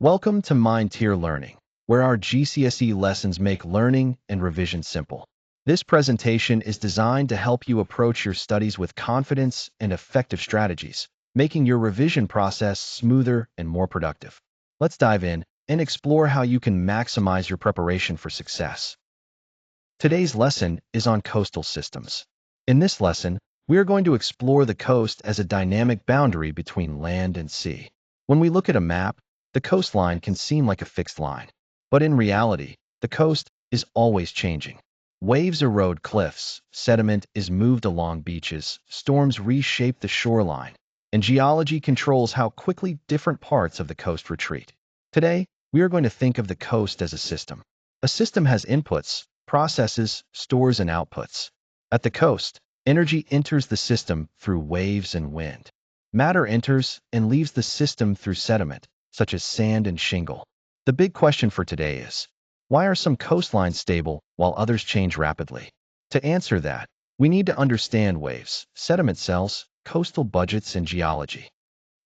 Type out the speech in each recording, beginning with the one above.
Welcome to MindTier Learning, where our GCSE lessons make learning and revision simple. This presentation is designed to help you approach your studies with confidence and effective strategies, making your revision process smoother and more productive. Let's dive in and explore how you can maximize your preparation for success. Today's lesson is on coastal systems. In this lesson, we are going to explore the coast as a dynamic boundary between land and sea. When we look at a map, the coastline can seem like a fixed line, but in reality, the coast is always changing. Waves erode cliffs, sediment is moved along beaches, storms reshape the shoreline, and geology controls how quickly different parts of the coast retreat. Today, we are going to think of the coast as a system. A system has inputs, processes, stores, and outputs. At the coast, energy enters the system through waves and wind. Matter enters and leaves the system through sediment, such as sand and shingle. The big question for today is, why are some coastlines stable while others change rapidly? To answer that, we need to understand waves, sediment cells, coastal budgets, and geology.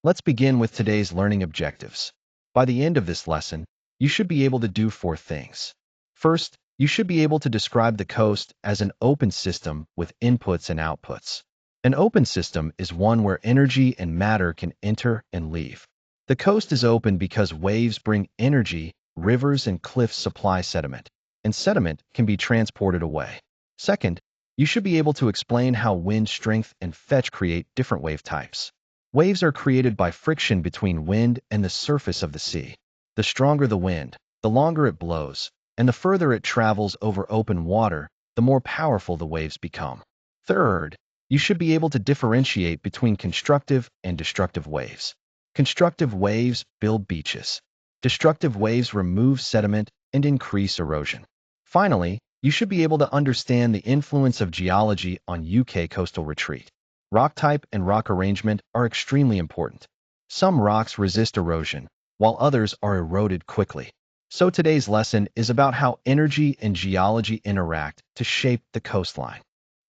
Let's begin with today's learning objectives. By the end of this lesson, you should be able to do 4 things. First, you should be able to describe the coast as an open system with inputs and outputs. An open system is one where energy and matter can enter and leave. The coast is open because waves bring energy, rivers and cliffs supply sediment, and sediment can be transported away. Second, you should be able to explain how wind strength and fetch create different wave types. Waves are created by friction between wind and the surface of the sea. The stronger the wind, the longer it blows, and the further it travels over open water, the more powerful the waves become. Third, you should be able to differentiate between constructive and destructive waves. Constructive waves build beaches. Destructive waves remove sediment and increase erosion. Finally, you should be able to understand the influence of geology on UK coastal retreat. Rock type and rock arrangement are extremely important. Some rocks resist erosion, while others are eroded quickly. So today's lesson is about how energy and geology interact to shape the coastline.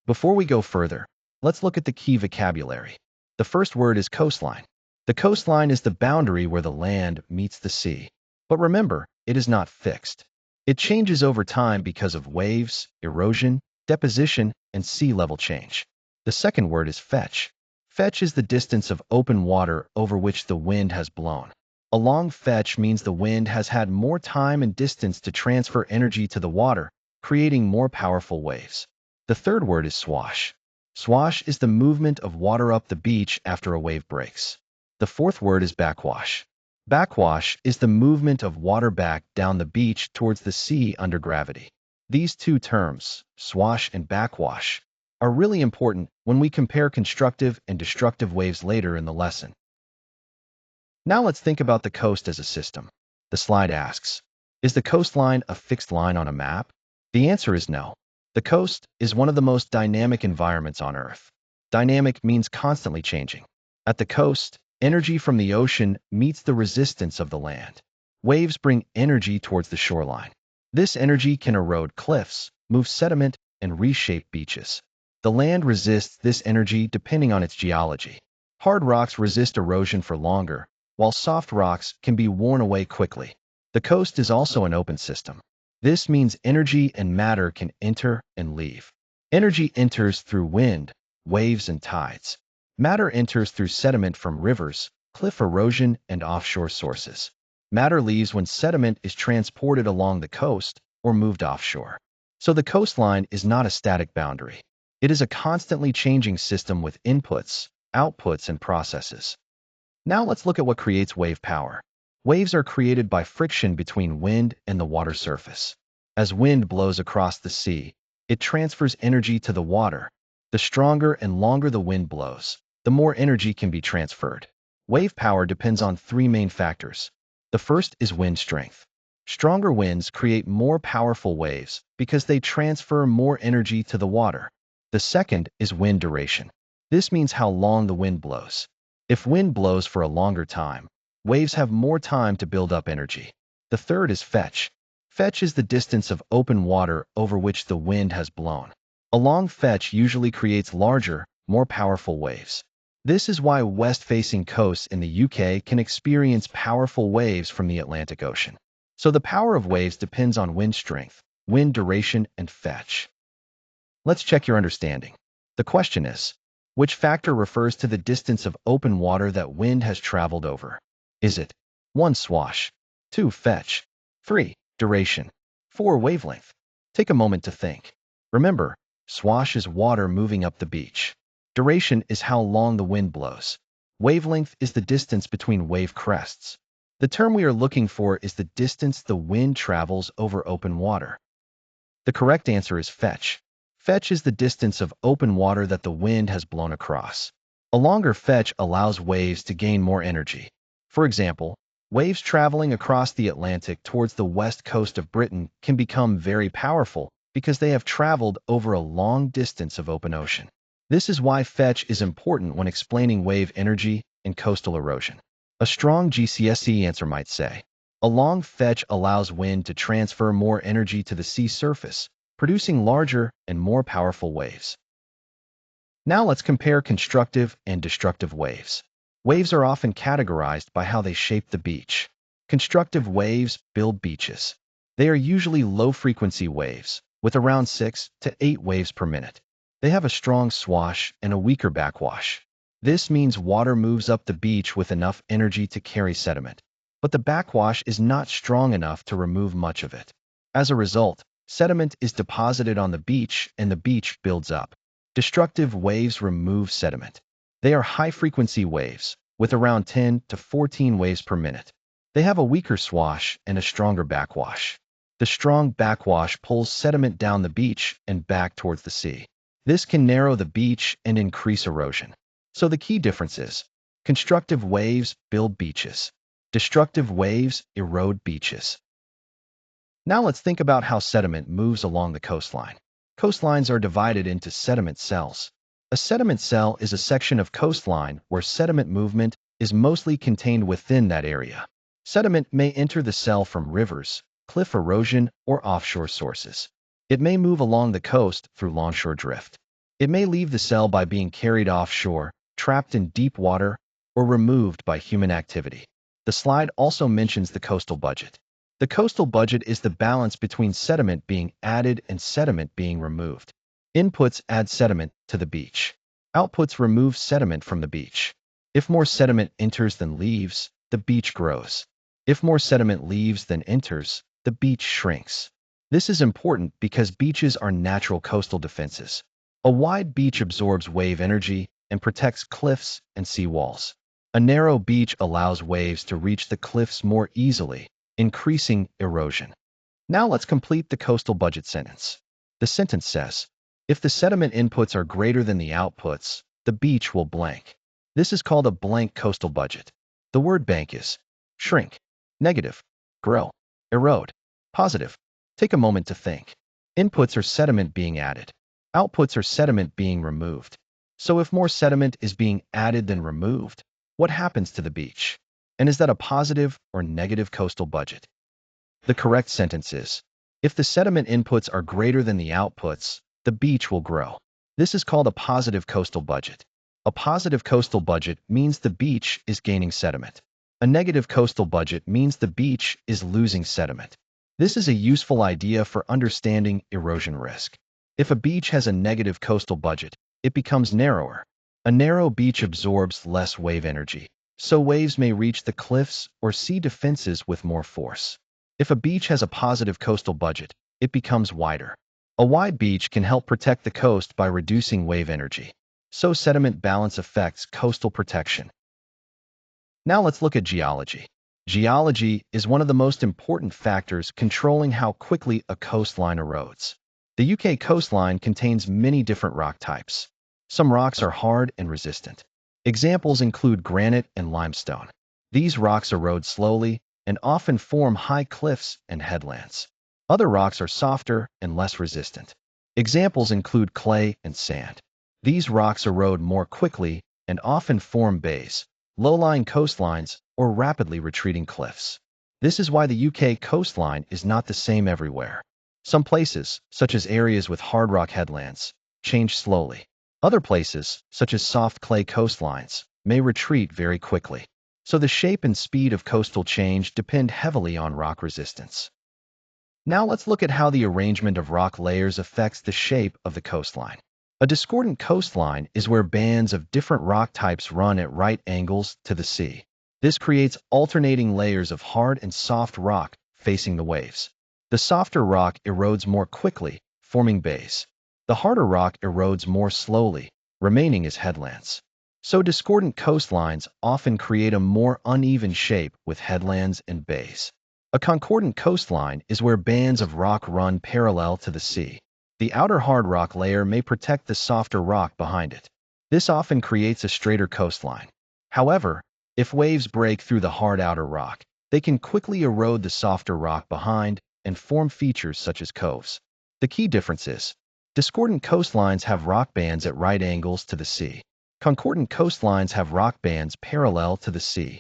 Before we go further, let's look at the key vocabulary. The first word is coastline. The coastline is the boundary where the land meets the sea. But remember, it is not fixed. It changes over time because of waves, erosion, deposition, and sea level change. The second word is fetch. Fetch is the distance of open water over which the wind has blown. A long fetch means the wind has had more time and distance to transfer energy to the water, creating more powerful waves. The third word is swash. Swash is the movement of water up the beach after a wave breaks. The fourth word is backwash. Backwash is the movement of water back down the beach towards the sea under gravity. These two terms, swash and backwash, are really important when we compare constructive and destructive waves later in the lesson. Now let's think about the coast as a system. The slide asks, is the coastline a fixed line on a map? The answer is no. The coast is one of the most dynamic environments on Earth. Dynamic means constantly changing. At the coast, energy from the ocean meets the resistance of the land. Waves bring energy towards the shoreline. This energy can erode cliffs, move sediment, and reshape beaches. The land resists this energy depending on its geology. Hard rocks resist erosion for longer, while soft rocks can be worn away quickly. The coast is also an open system. This means energy and matter can enter and leave. Energy enters through wind, waves, and tides. Matter enters through sediment from rivers, cliff erosion, and offshore sources. Matter leaves when sediment is transported along the coast or moved offshore. So the coastline is not a static boundary. It is a constantly changing system with inputs, outputs, and processes. Now let's look at what creates wave power. Waves are created by friction between wind and the water surface. As wind blows across the sea, it transfers energy to the water. The stronger and longer the wind blows, the more energy can be transferred. Wave power depends on 3 main factors. The first is wind strength. Stronger winds create more powerful waves because they transfer more energy to the water. The second is wind duration. This means how long the wind blows. If wind blows for a longer time, waves have more time to build up energy. The third is fetch. Fetch is the distance of open water over which the wind has blown. A long fetch usually creates larger, more powerful waves. This is why west-facing coasts in the UK can experience powerful waves from the Atlantic Ocean. So the power of waves depends on wind strength, wind duration, and fetch. Let's check your understanding. The question is, which factor refers to the distance of open water that wind has traveled over? Is it 1. Swash, 2. Fetch, 3. Duration, 4. Wavelength? Take a moment to think. Remember, swash is water moving up the beach. Duration is how long the wind blows. Wavelength is the distance between wave crests. The term we are looking for is the distance the wind travels over open water. The correct answer is fetch. Fetch is the distance of open water that the wind has blown across. A longer fetch allows waves to gain more energy. For example, waves traveling across the Atlantic towards the west coast of Britain can become very powerful because they have traveled over a long distance of open ocean. This is why fetch is important when explaining wave energy and coastal erosion. A strong GCSE answer might say, a long fetch allows wind to transfer more energy to the sea surface, producing larger and more powerful waves. Now let's compare constructive and destructive waves. Waves are often categorized by how they shape the beach. Constructive waves build beaches. They are usually low-frequency waves, with around 6 to 8 waves per minute. They have a strong swash and a weaker backwash. This means water moves up the beach with enough energy to carry sediment, but the backwash is not strong enough to remove much of it. As a result, sediment is deposited on the beach and the beach builds up. Destructive waves remove sediment. They are high-frequency waves, with around 10 to 14 waves per minute. They have a weaker swash and a stronger backwash. The strong backwash pulls sediment down the beach and back towards the sea. This can narrow the beach and increase erosion. So the key difference is, constructive waves build beaches. Destructive waves erode beaches. Now let's think about how sediment moves along the coastline. Coastlines are divided into sediment cells. A sediment cell is a section of coastline where sediment movement is mostly contained within that area. Sediment may enter the cell from rivers, cliff erosion, or offshore sources. It may move along the coast through longshore drift. It may leave the cell by being carried offshore, trapped in deep water, or removed by human activity. The slide also mentions the coastal budget. The coastal budget is the balance between sediment being added and sediment being removed. Inputs add sediment to the beach. Outputs remove sediment from the beach. If more sediment enters than leaves, the beach grows. If more sediment leaves than enters, the beach shrinks. This is important because beaches are natural coastal defenses. A wide beach absorbs wave energy and protects cliffs and seawalls. A narrow beach allows waves to reach the cliffs more easily, increasing erosion. Now let's complete the coastal budget sentence. The sentence says, if the sediment inputs are greater than the outputs, the beach will blank. This is called a blank coastal budget. The word blank is shrink, negative, grow, erode, positive. Take a moment to think. Inputs are sediment being added. Outputs are sediment being removed. So if more sediment is being added than removed, what happens to the beach? And is that a positive or negative coastal budget? The correct sentence is, if the sediment inputs are greater than the outputs, the beach will grow. This is called a positive coastal budget. A positive coastal budget means the beach is gaining sediment. A negative coastal budget means the beach is losing sediment. This is a useful idea for understanding erosion risk. If a beach has a negative coastal budget, it becomes narrower. A narrow beach absorbs less wave energy, so waves may reach the cliffs or sea defenses with more force. If a beach has a positive coastal budget, it becomes wider. A wide beach can help protect the coast by reducing wave energy. So sediment balance affects coastal protection. Now let's look at geology. Geology is one of the most important factors controlling how quickly a coastline erodes. The UK coastline contains many different rock types. Some rocks are hard and resistant. Examples include granite and limestone. These rocks erode slowly and often form high cliffs and headlands. Other rocks are softer and less resistant. Examples include clay and sand. These rocks erode more quickly and often form bays, low-lying coastlines, or rapidly retreating cliffs. This is why the UK coastline is not the same everywhere. Some places, such as areas with hard rock headlands, change slowly. Other places, such as soft clay coastlines, may retreat very quickly. So the shape and speed of coastal change depend heavily on rock resistance. Now let's look at how the arrangement of rock layers affects the shape of the coastline. A discordant coastline is where bands of different rock types run at right angles to the sea. This creates alternating layers of hard and soft rock facing the waves. The softer rock erodes more quickly, forming bays. The harder rock erodes more slowly, remaining as headlands. So discordant coastlines often create a more uneven shape with headlands and bays. A concordant coastline is where bands of rock run parallel to the sea. The outer hard rock layer may protect the softer rock behind it. This often creates a straighter coastline. However, if waves break through the hard outer rock, they can quickly erode the softer rock behind and form features such as coves. The key difference is, discordant coastlines have rock bands at right angles to the sea. Concordant coastlines have rock bands parallel to the sea.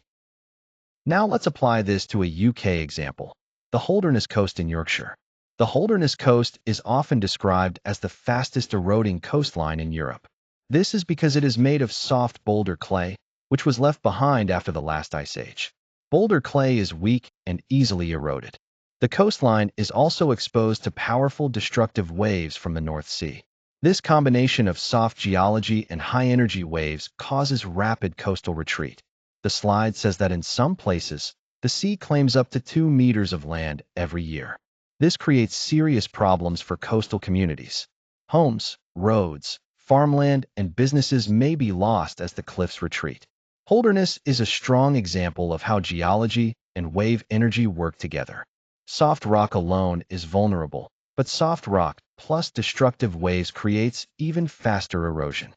Now let's apply this to a UK example, the Holderness Coast in Yorkshire. The Holderness Coast is often described as the fastest eroding coastline in Europe. This is because it is made of soft boulder clay, which was left behind after the last ice age. Boulder clay is weak and easily eroded. The coastline is also exposed to powerful destructive waves from the North Sea. This combination of soft geology and high-energy waves causes rapid coastal retreat. The slide says that in some places, the sea claims up to 2 meters of land every year. This creates serious problems for coastal communities. Homes, roads, farmland, and businesses may be lost as the cliffs retreat. Holderness is a strong example of how geology and wave energy work together. Soft rock alone is vulnerable, but soft rock plus destructive waves creates even faster erosion.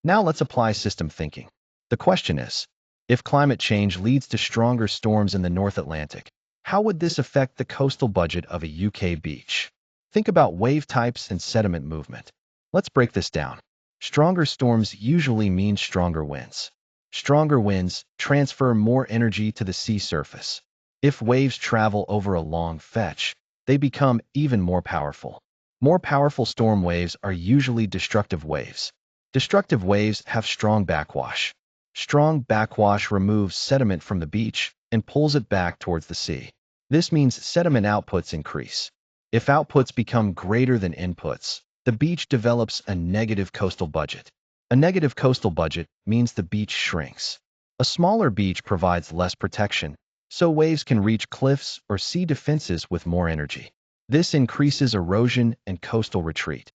Now let's apply system thinking. The question is, if climate change leads to stronger storms in the North Atlantic, how would this affect the coastal budget of a UK beach? Think about wave types and sediment movement. Let's break this down. Stronger storms usually mean stronger winds. Stronger winds transfer more energy to the sea surface. If waves travel over a long fetch, they become even more powerful. More powerful storm waves are usually destructive waves. Destructive waves have strong backwash. Strong backwash removes sediment from the beach and pulls it back towards the sea. This means sediment outputs increase. If outputs become greater than inputs, the beach develops a negative coastal budget. A negative coastal budget means the beach shrinks. A smaller beach provides less protection, so waves can reach cliffs or sea defenses with more energy. This increases erosion and coastal retreat.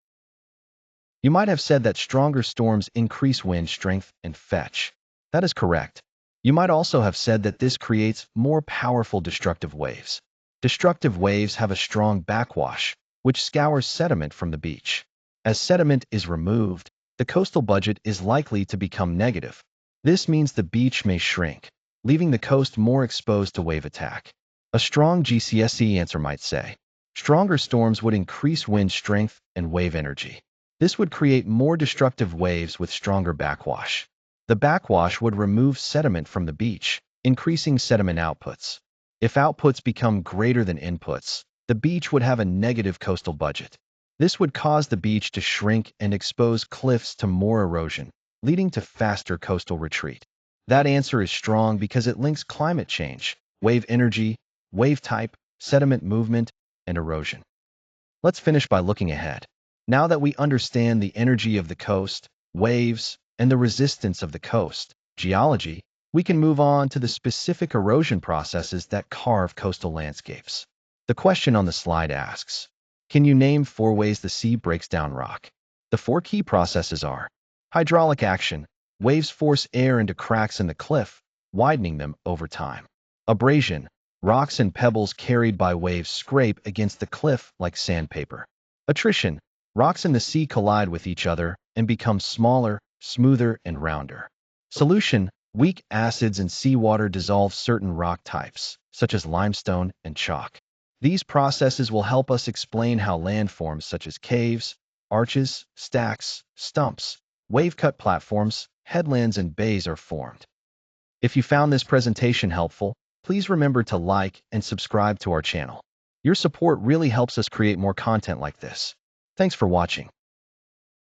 You might have said that stronger storms increase wind strength and fetch. That is correct. You might also have said that this creates more powerful destructive waves. Destructive waves have a strong backwash, which scours sediment from the beach. As sediment is removed, the coastal budget is likely to become negative. This means the beach may shrink, leaving the coast more exposed to wave attack. A strong GCSE answer might say, stronger storms would increase wind strength and wave energy. This would create more destructive waves with stronger backwash. The backwash would remove sediment from the beach, increasing sediment outputs. If outputs become greater than inputs, the beach would have a negative coastal budget. This would cause the beach to shrink and expose cliffs to more erosion, leading to faster coastal retreat. That answer is strong because it links climate change, wave energy, wave type, sediment movement, and erosion. Let's finish by looking ahead. Now that we understand the energy of the coast, waves, and the resistance of the coast, geology, we can move on to the specific erosion processes that carve coastal landscapes. The question on the slide asks, can you name 4 ways the sea breaks down rock? The 4 key processes are hydraulic action. Waves force air into cracks in the cliff, widening them over time. Abrasion. Rocks and pebbles carried by waves scrape against the cliff like sandpaper. Attrition. Rocks in the sea collide with each other and become smaller, smoother, and rounder. Solution. Weak acids and seawater dissolve certain rock types, such as limestone and chalk. These processes will help us explain how landforms such as caves, arches, stacks, stumps, wave-cut platforms, headlands, and bays are formed. If you found this presentation helpful, please remember to like and subscribe to our channel. Your support really helps us create more content like this. Thanks for watching.